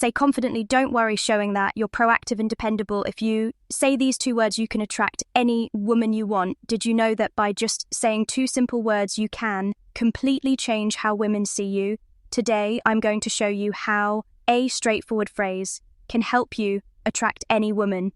Say confidently, don't worry showing that you're proactive and dependable. If you say these 2 words, you can attract any woman you want. Did you know that by just saying 2 simple words, you can completely change how women see you? Today, I'm going to show you how a straightforward phrase can help you attract any woman.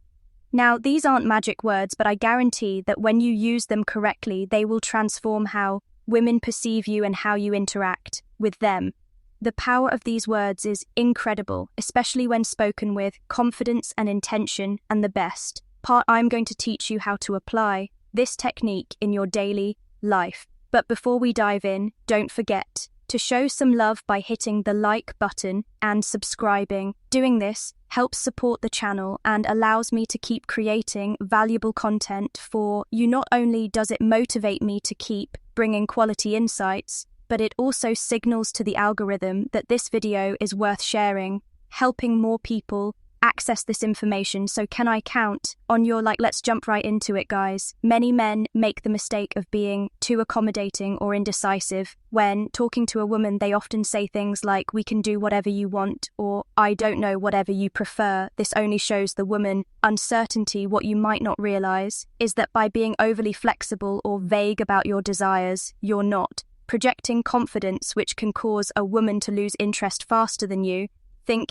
Now, these aren't magic words, but I guarantee that when you use them correctly, they will transform how women perceive you and how you interact with them. The power of these words is incredible, especially when spoken with confidence and intention. And the best part, I'm going to teach you how to apply this technique in your daily life. But before we dive in, don't forget to show some love by hitting the like button and subscribing. Doing this helps support the channel and allows me to keep creating valuable content for you. Not only does it motivate me to keep bringing quality insights, but it also signals to the algorithm that this video is worth sharing, helping more people access this information. So can I count on your like? Let's jump right into it, guys. Many men make the mistake of being too accommodating or indecisive. When talking to a woman, they often say things like, "We can do whatever you want," or "I don't know, whatever you prefer." This only shows the woman uncertainty. What you might not realize is that by being overly flexible or vague about your desires, you're not projecting confidence, which can cause a woman to lose interest faster than you.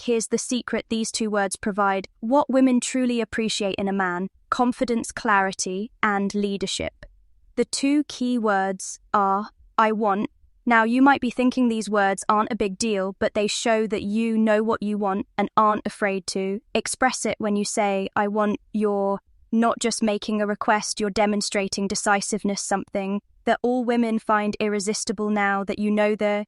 Here's the secret these 2 words provide: what women truly appreciate in a man: confidence, clarity, and leadership. The 2 key words are "I want." Now, you might be thinking these words aren't a big deal, but they show that you know what you want and aren't afraid to express it. When you say "I want," you're not just making a request, you're demonstrating decisiveness, something that all women find irresistible. Now that you know the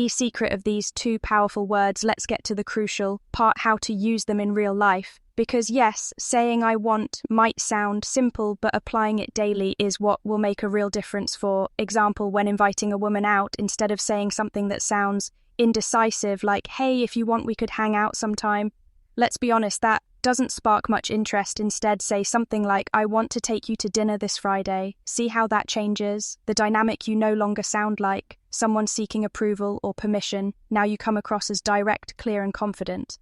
secret of these 2 powerful words, let's get to the crucial part: how to use them in real life. Because yes, saying "I want" might sound simple, but applying it daily is what will make a real difference. For example, when inviting a woman out, instead of saying something that sounds indecisive like, "Hey, if you want, we could hang out sometime," let's be honest, that doesn't spark much interest. Instead, say something like, "I want to take you to dinner this Friday." See how that changes the dynamic. You no longer sound like someone seeking approval or permission. Now you come across as direct, clear, and confident.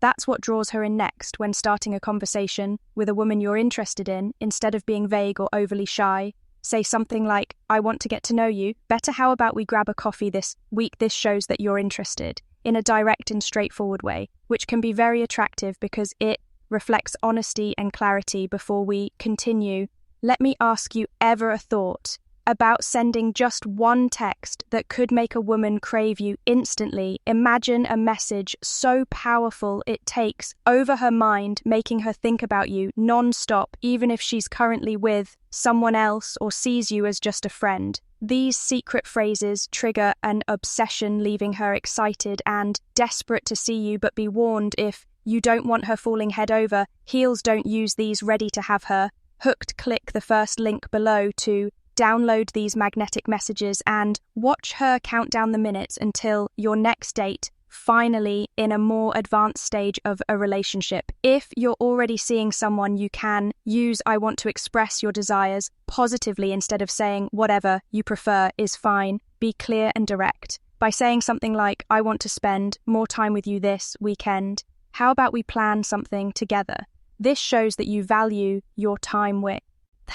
That's what draws her in next when starting a conversation with a woman you're interested in. Instead of being vague or overly shy, say something like, "I want to get to know you better. How about we grab a coffee this week?" This shows that you're interested in a direct and straightforward way, which can be very attractive because it reflects honesty and clarity. Before we continue, let me ask you, ever a thought about sending just 1 text that could make a woman crave you instantly? Imagine a message so powerful it takes over her mind, making her think about you non-stop, even if she's currently with someone else or sees you as just a friend. These secret phrases trigger an obsession, leaving her excited and desperate to see you. But be warned, if you don't want her falling head over heels, don't use these. Ready to have her hooked? Click the first link below to download these magnetic messages and watch her count down the minutes until your next date, finally in a more advanced stage of a relationship. If you're already seeing someone, you can use "I want" to express your desires positively instead of saying "whatever you prefer is fine." Be clear and direct by saying something like, "I want to spend more time with you this weekend. How about we plan something together?" This shows that you value your time with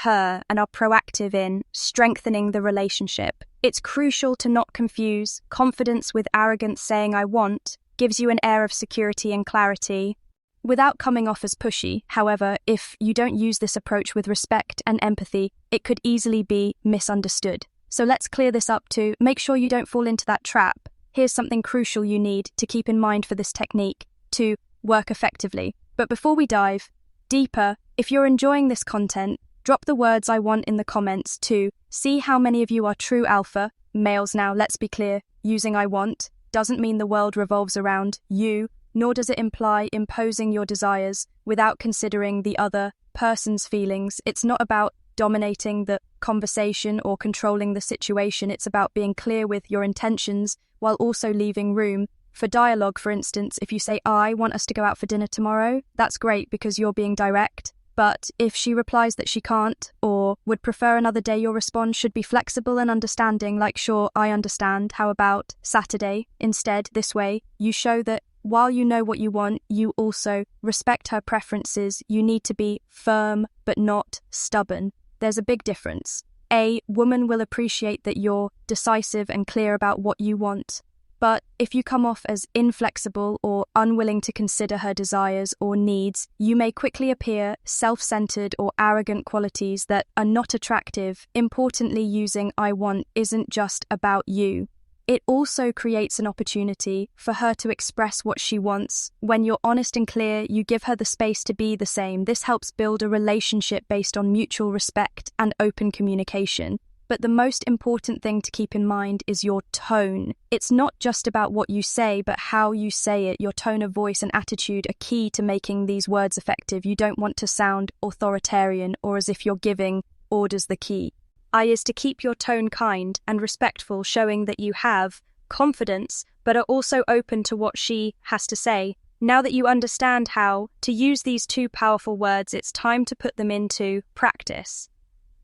her and are proactive in strengthening the relationship. It's crucial to not confuse confidence with arrogance. Saying "I want" gives you an air of security and clarity without coming off as pushy. However, if you don't use this approach with respect and empathy, it could easily be misunderstood. So let's clear this up to make sure you don't fall into that trap. Here's something crucial you need to keep in mind for this technique to work effectively. But before we dive deeper, if you're enjoying this content, drop the words "I want" in the comments to see how many of you are true alpha males. Now, let's be clear, using "I want" doesn't mean the world revolves around you, nor does it imply imposing your desires without considering the other person's feelings. It's not about dominating the conversation or controlling the situation. It's about being clear with your intentions while also leaving room for dialogue. For instance, if you say, "I want us to go out for dinner tomorrow," that's great because you're being direct. But if she replies that she can't or would prefer another day, your response should be flexible and understanding, like, "Sure, I understand. How about Saturday instead?" This way, you show that while you know what you want, you also respect her preferences. You need to be firm but not stubborn. There's a big difference. A woman will appreciate that you're decisive and clear about what you want. But if you come off as inflexible or unwilling to consider her desires or needs, you may quickly appear self-centered or arrogant, qualities that are not attractive. Importantly, using "I want" isn't just about you. It also creates an opportunity for her to express what she wants. When you're honest and clear, you give her the space to be the same. This helps build a relationship based on mutual respect and open communication. But the most important thing to keep in mind is your tone. It's not just about what you say, but how you say it. Your tone of voice and attitude are key to making these words effective. You don't want to sound authoritarian or as if you're giving orders. The key is to keep your tone kind and respectful, showing that you have confidence but are also open to what she has to say. Now that you understand how to use these two powerful words, it's time to put them into practice.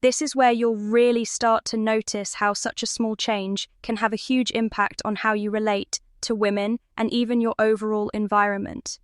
This is where you'll really start to notice how such a small change can have a huge impact on how you relate to women and even your overall environment.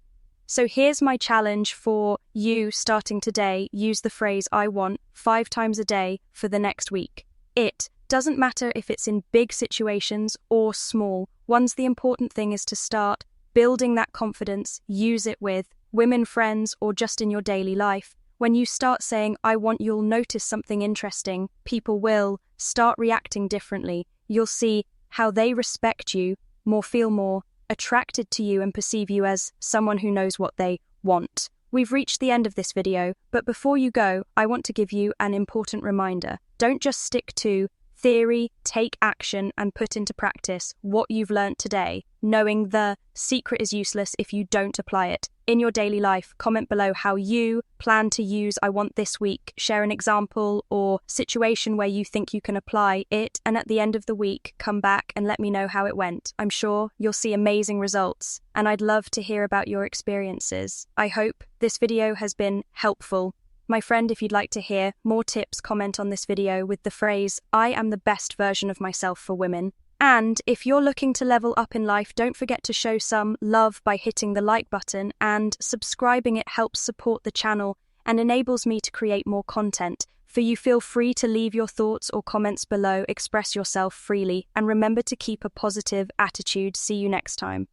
So here's my challenge for you starting today. Use the phrase "I want" 5 times a day for the next week. It doesn't matter if it's in big situations or small ones. The important thing is to start building that confidence. Use it with women friends or just in your daily life. When you start saying "I want," you'll notice something interesting. People will start reacting differently. You'll see how they respect you, feel more attracted to you, and perceive you as someone who knows what they want. We've reached the end of this video, but before you go, I want to give you an important reminder. Don't just stick to theory, take action and put into practice what you've learned today. Knowing the secret is useless if you don't apply it in your daily life. Comment below how you plan to use "I want" this week. Share an example or situation where you think you can apply it, and at the end of the week, come back and let me know how it went. I'm sure you'll see amazing results, and I'd love to hear about your experiences. I hope this video has been helpful. My friend, if you'd like to hear more tips, comment on this video with the phrase "I am the best version of myself" for women. And if you're looking to level up in life, don't forget to show some love by hitting the like button and subscribing. It helps support the channel and enables me to create more content. For you, feel free to leave your thoughts or comments below. Express yourself freely and remember to keep a positive attitude. See you next time.